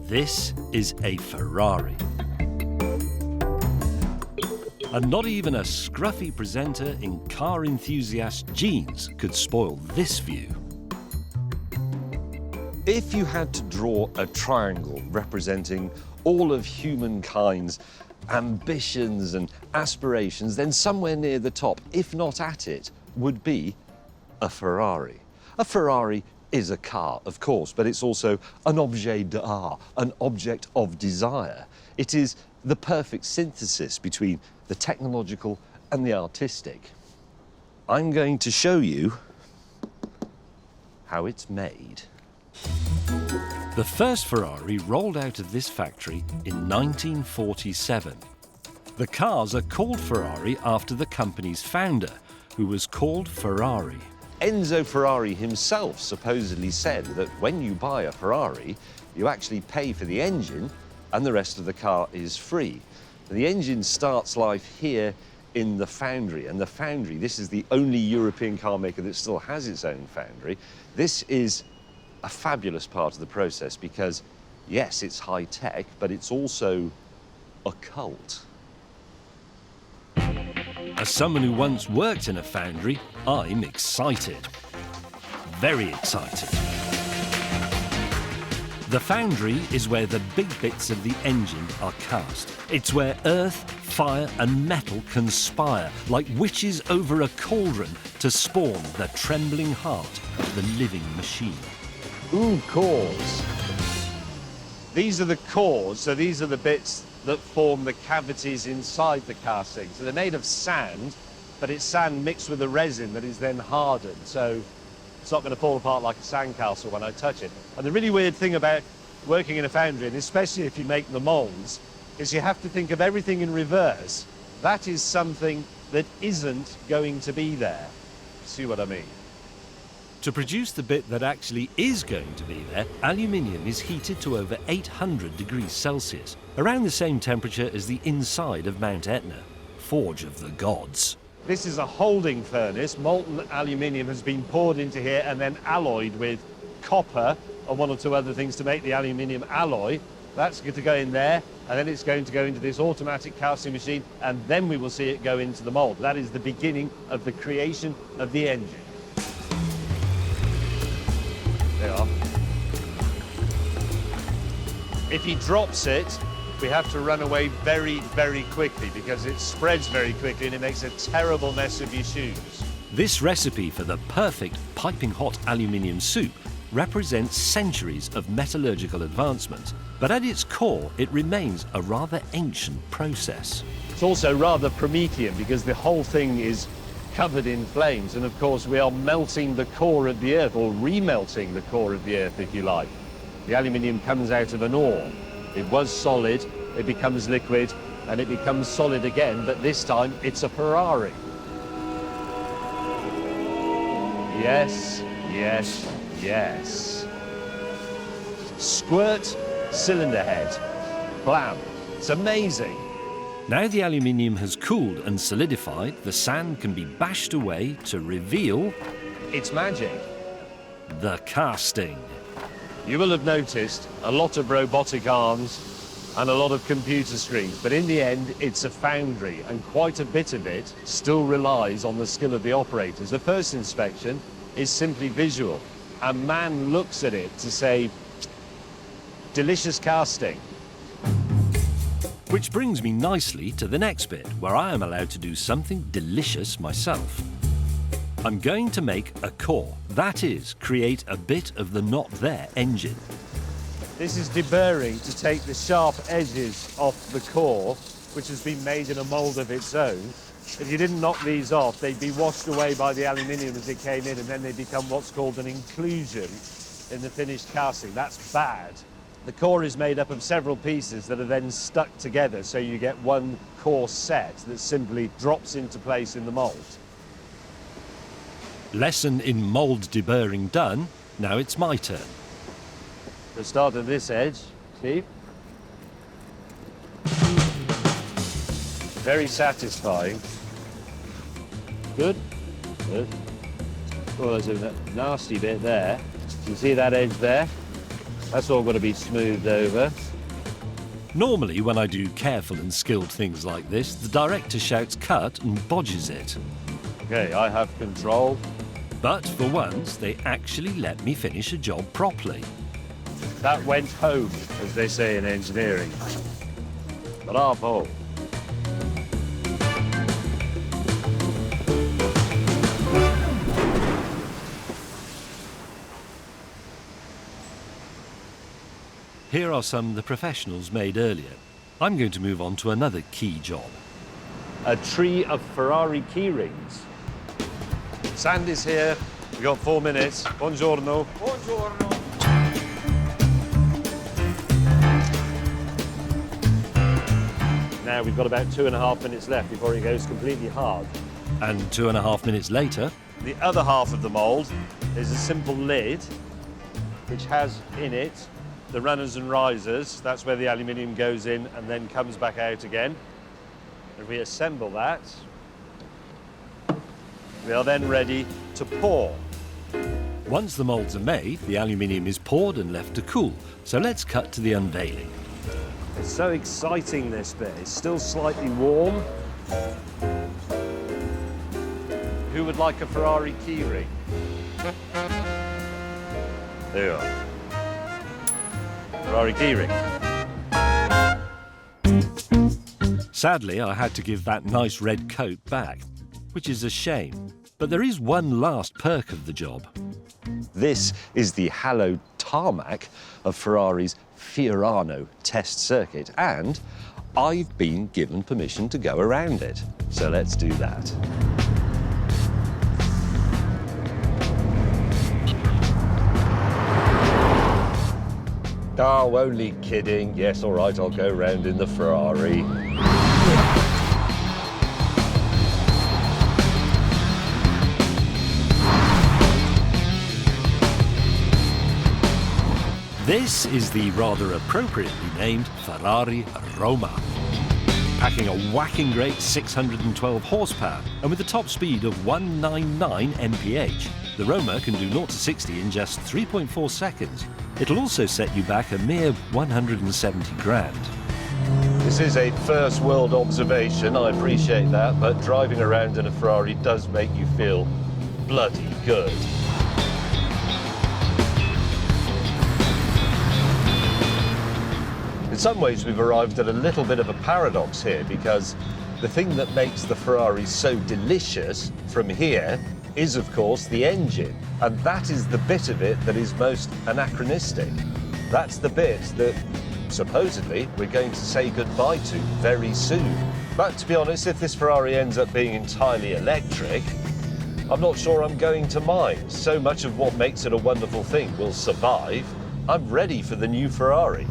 This is a Ferrari. And not even a scruffy presenter in car enthusiast jeans could spoil this view. If you had to draw a triangle representing all of humankind's ambitions and aspirations, then somewhere near the top, if not at it, would be a Ferrari. A Ferrari is a car, of course, but it's also an objet d'art, an object of desire. It is the perfect synthesis between the technological and the artistic. I'm going to show you how it's made. The first Ferrari rolled out of this factory in 1947. The cars are called Ferrari after the company's founder, who was called Ferrari. Enzo Ferrari himself supposedly said that when you buy a Ferrari, you actually pay for the engine and the rest of the car is free. The engine starts life here in the foundry, and the foundry, this is the only European car maker that still has its own foundry. This is a fabulous part of the process because, yes, it's high tech, but it's also occult. As someone who once worked in a foundry, I'm excited. Very excited. The foundry is where the big bits of the engine are cast. It's where earth, fire and metal conspire like witches over a cauldron to spawn the trembling heart of the living machine. Ooh, cores. These are the cores, so these are the bits that form the cavities inside the casting. So they're made of sand, but it's sand mixed with a resin that is then hardened. So it's not going to fall apart like a sandcastle when I touch it. And the really weird thing about working in a foundry, and especially if you make the molds, is you have to think of everything in reverse. That is something that isn't going to be there. See what I mean? To produce the bit that actually is going to be there, aluminium is heated to over 800 degrees Celsius, around the same temperature as the inside of Mount Etna, forge of the gods. This is a holding furnace. Molten aluminium has been poured into here and then alloyed with copper and one or two other things to make the aluminium alloy. That's going to go in there, and then it's going to go into this automatic casting machine, and then we will see it go into the mold. That is the beginning of the creation of the engine. There you are. If he drops it, we have to run away very, very quickly because it spreads very quickly and it makes a terrible mess of your shoes. This recipe for the perfect piping hot aluminium soup represents centuries of metallurgical advancement, but at its core it remains a rather ancient process. It's also rather Promethean because the whole thing is covered in flames, and of course we are melting the core of the earth, or remelting the core of the earth if you like. The aluminium comes out of an ore. It was solid, it becomes liquid, and it becomes solid again, but this time it's a Ferrari. Yes, yes, yes. Squirt, cylinder head. Blam. It's amazing. Now the aluminium has cooled and solidified, the sand can be bashed away to reveal its magic. The casting. You will have noticed a lot of robotic arms and a lot of computer screens, but in the end, it's a foundry, and quite a bit of it still relies on the skill of the operators. The first inspection is simply visual. A man looks at it to say, delicious casting. Which brings me nicely to the next bit, where I am allowed to do something delicious myself. I'm going to make a core. That is, create a bit of the not there engine. This is deburring to take the sharp edges off the core, which has been made in a mould of its own. If you didn't knock these off, they'd be washed away by the aluminium as it came in, and then they become what's called an inclusion in the finished casting. That's bad. The core is made up of several pieces that are then stuck together, so you get one core set that simply drops into place in the mould. Lesson in mould deburring done, now it's my turn. So start at this edge, Steve. Very satisfying. Good, good. Oh, there's a nasty bit there. You see that edge there? That's all got to be smoothed over. Normally, when I do careful and skilled things like this, the director shouts cut and bodges it. Okay, I have control. But for once, they actually let me finish a job properly. That went home, as they say in engineering. Bravo. Here are some the professionals made earlier. I'm going to move on to another key job. A tree of Ferrari key rings. Sandy's here. We've got 4 minutes. Buongiorno. Buongiorno. Now we've got about 2.5 minutes left before it goes completely hard. And 2.5 minutes later, The other half of the mould is a simple lid which has in it the runners and risers. That's where the aluminium goes in and then comes back out again. If we assemble that, we are then ready to pour. once the moulds are made, the aluminium is poured and left to cool. So let's cut to the unveiling. It's so exciting, this bit. It's still slightly warm. Who would like a Ferrari keyring? There you are. Ferrari keyring. Sadly, I had to give that nice red coat back, which is a shame. But there is one last perk of the job. This is the hallowed tarmac of Ferrari's Fiorano test circuit, and I've been given permission to go around it. So let's do that. Oh, only kidding. Yes, all right, I'll go round in the Ferrari. This is the rather appropriately named Ferrari Roma. Packing a whacking great 612 horsepower and with a top speed of 199 mph, the Roma can do 0 to 60 in just 3.4 seconds. It'll also set you back a mere 170 grand. This is a first world observation, I appreciate that, but driving around in a Ferrari does make you feel bloody good. In some ways, we've arrived at a little bit of a paradox here, because the thing that makes the Ferrari so delicious from here is, of course, the engine. And that is the bit of it that is most anachronistic. That's the bit that, supposedly, we're going to say goodbye to very soon. But to be honest, if this Ferrari ends up being entirely electric, I'm not sure I'm going to mind. So much of what makes it a wonderful thing will survive. I'm ready for the new Ferrari.